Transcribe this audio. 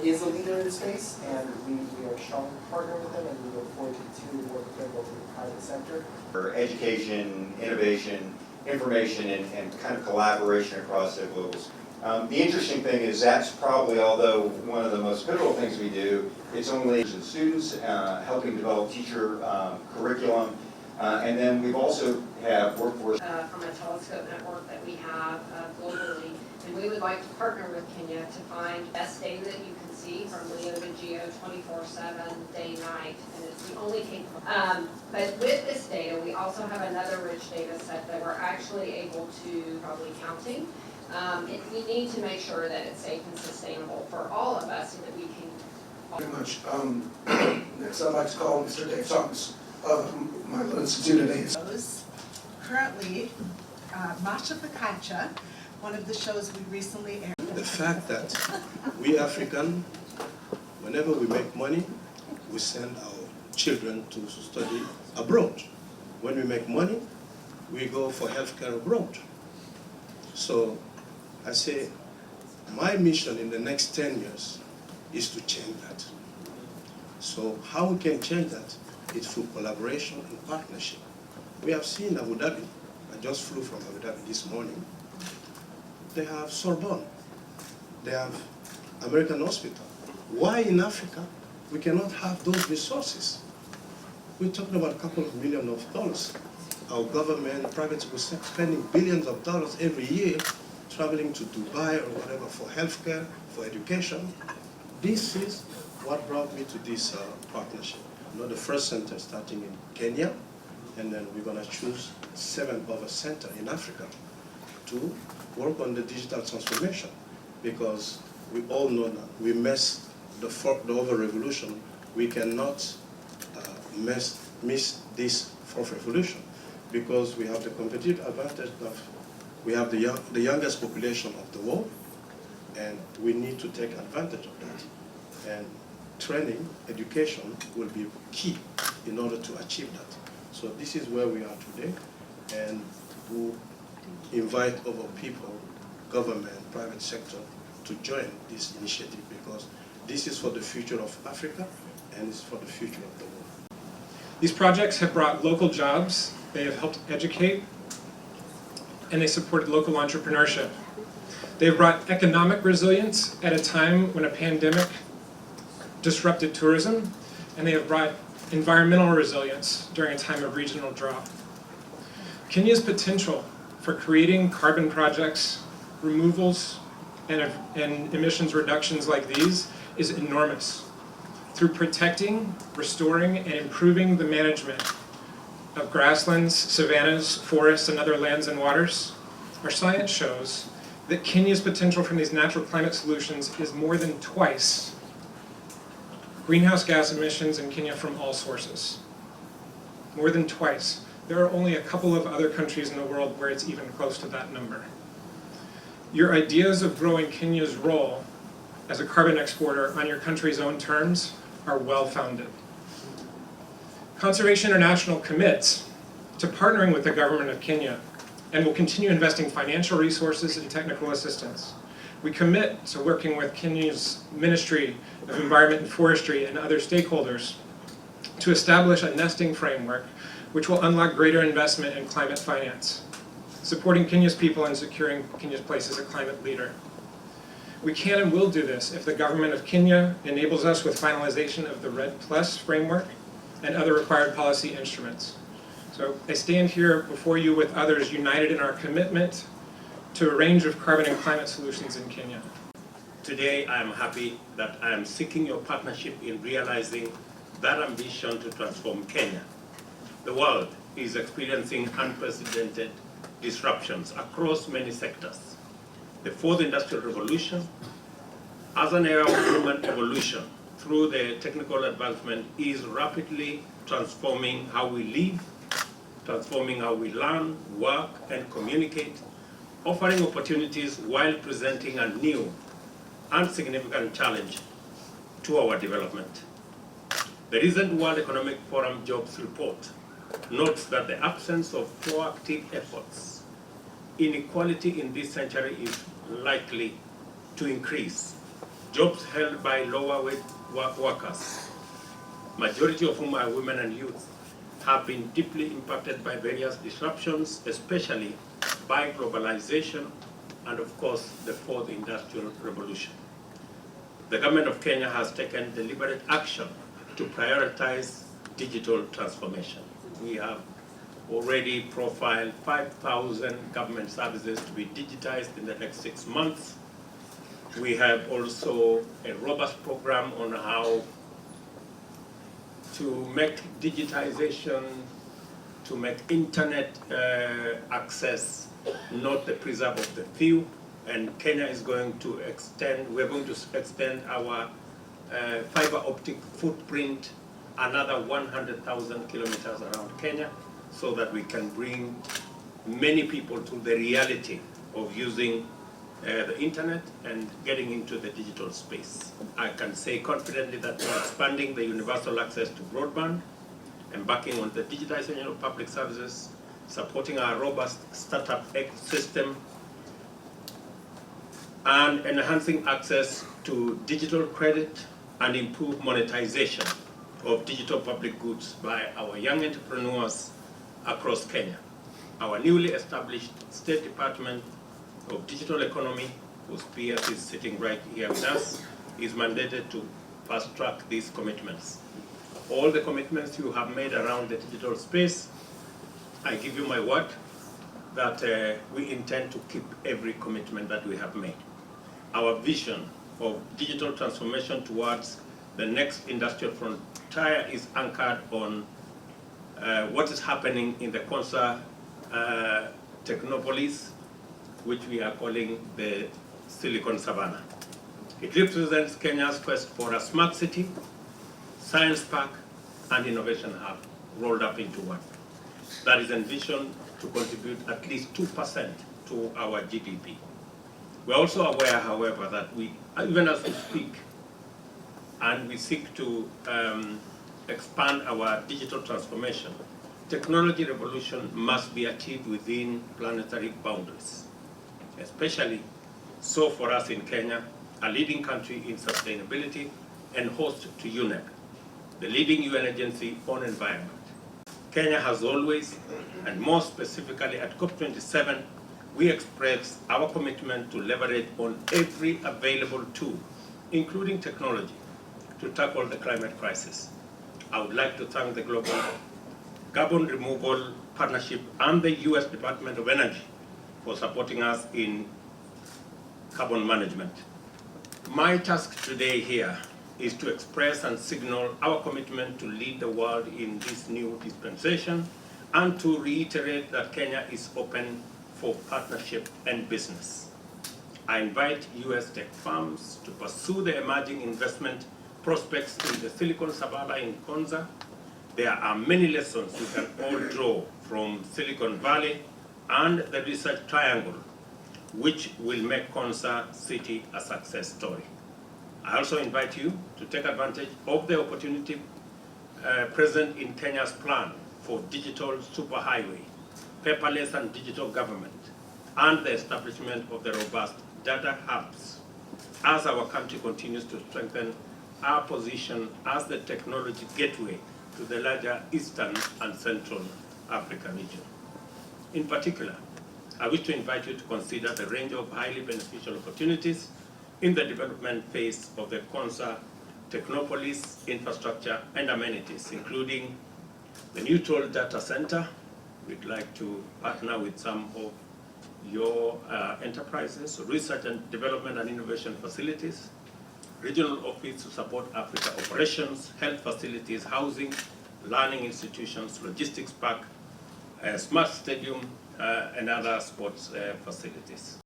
is a leader in the space, and we are a strong partner with them, and we look forward to continuing to work with them both in the private sector. For education, innovation, information, and kind of collaboration across the globals. The interesting thing is that's probably, although one of the most pivotal things we do, it's only students, helping develop teacher curriculum, and then we've also have workforce. From a telescope network that we have globally, and we would like to partner with Kenya to find best data that you can see from Leo to Geo 24/7, day, night, and it's the only capable. But with this data, we also have another rich data set that we're actually able to, probably counting. We need to make sure that it's safe and sustainable for all of us so that we can. Very much. Next I'd like to call Mr. Dave Thomas of my little institute today. Currently, March of the Culture, one of the shows we recently aired. The fact that we African, whenever we make money, we send our children to study abroad. When we make money, we go for healthcare abroad. So I say, my mission in the next 10 years is to change that. So how we can change that is through collaboration and partnership. We have seen Abu Dhabi. I just flew from Abu Dhabi this morning. They have Sorbonne. They have American Hospital. Why in Africa we cannot have those resources? We're talking about a couple of million of dollars. Our government, private people spending billions of dollars every year traveling to Dubai or whatever for healthcare, for education. This is what brought me to this partnership. You know, the first center starting in Kenya, and then we're going to choose 7 other centers in Africa to work on the digital transformation, because we all know that we missed the other revolution. We cannot miss this 4th revolution, because we have the competitive advantage of we have the youngest population of the world, and we need to take advantage of that. And training, education will be key in order to achieve that. So this is where we are today, and we invite other people, government, private sector, to join this initiative, because this is for the future of Africa, and it's for the future of the world. These projects have brought local jobs, they have helped educate, and they supported local entrepreneurship. They've brought economic resilience at a time when a pandemic disrupted tourism, and they have brought environmental resilience during a time of regional drought. Kenya's potential for creating carbon projects, removals, and emissions reductions like these is enormous. Through protecting, restoring, and improving the management of grasslands, savannas, forests, and other lands and waters, our science shows that Kenya's potential from these natural climate solutions is more than twice greenhouse gas emissions in Kenya from all sources. More than twice. There are only a couple of other countries in the world where it's even close to that number. Your ideas of growing Kenya's role as a carbon exporter on your country's own terms are well-founded. Conservation International commits to partnering with the government of Kenya and will continue investing financial resources and technical assistance. We commit to working with Kenya's Ministry of Environment and Forestry and other stakeholders to establish a nesting framework which will unlock greater investment in climate finance, supporting Kenya's people and securing Kenya's place as a climate leader. We can and will do this if the government of Kenya enables us with finalization of the RED Plus framework and other required policy instruments. So I stand here before you with others united in our commitment to a range of carbon and climate solutions in Kenya. Today I am happy that I am seeking your partnership in realizing that ambition to transform Kenya. The world is experiencing unprecedented disruptions across many sectors. The 4th Industrial Revolution, as an era of human evolution through the technical advancement, is rapidly transforming how we live, transforming how we learn, work, and communicate, offering opportunities while presenting a new and significant challenge to our development. The recent World Economic Forum Jobs Report notes that the absence of proactive efforts, inequality in this century is likely to increase. jobs held by lower wage workers, majority of whom are women and youth, have been deeply impacted by various disruptions, especially by globalization and of course the fourth industrial revolution. The government of Kenya has taken deliberate action to prioritize digital transformation. We have already profiled 5,000 government services to be digitized in the next 6 months. We have also a robust program on how to make digitization, to make internet access not the preserve of the few. And Kenya is going to we're going to extend our fiber optic footprint another 100,000 kilometers around Kenya, so that we can bring many people to the reality of using the internet and getting into the digital space. I can say confidently that we're expanding the universal access to broadband, embarking on the digitization of public services, supporting our robust startup ecosystem, and enhancing access to digital credit and improve monetization of digital public goods by our young entrepreneurs across Kenya. Our newly established State Department of Digital Economy, whose PS is sitting right here with us, is mandated to fast track these commitments. All the commitments you have made around the digital space, I give you my word that we intend to keep every commitment that we have made. Our vision of digital transformation towards the next industrial frontier is anchored on what is happening in the Konza Technopolis, which we are calling the Silicon Savannah. It represents Kenya's quest for a smart city, science park, and innovation hub rolled up into one. That is envisioned to contribute at least 2% to our GDP. We're also aware, however, that we, even as we speak, and we seek to expand our digital transformation, technology revolution must be achieved within planetary boundaries, especially so for us in Kenya, a leading country in sustainability and host to UNEP, the leading UN agency on environment. Kenya has always, and more specifically at COP27, we express our commitment to leverage on every available tool, including technology, to tackle the climate crisis. I would like to thank the Global Carbon Removal Partnership and the US Department of Energy for supporting us in carbon management. My task today here is to express and signal our commitment to lead the world in this new dispensation, and to reiterate that Kenya is open for partnership and business. I invite US tech firms to pursue the emerging investment prospects in the Silicon Savannah in Konza. There are many lessons we can all draw from Silicon Valley and the Research Triangle, which will make Konza City a success story. I also invite you to take advantage of the opportunity present in Kenya's plan for digital superhighway, paperless and digital government, and the establishment of the robust data hubs, as our country continues to strengthen our position as the technology gateway to the larger Eastern and Central Africa region. In particular, I wish to invite you to consider the range of highly beneficial opportunities in the development phase of the Konza Technopolis infrastructure and amenities, including the neutral data center. We'd like to partner with some of your enterprises, research and development and innovation facilities, regional office to support Africa operations, health facilities, housing, learning institutions, logistics park, smart stadium, and other sports facilities.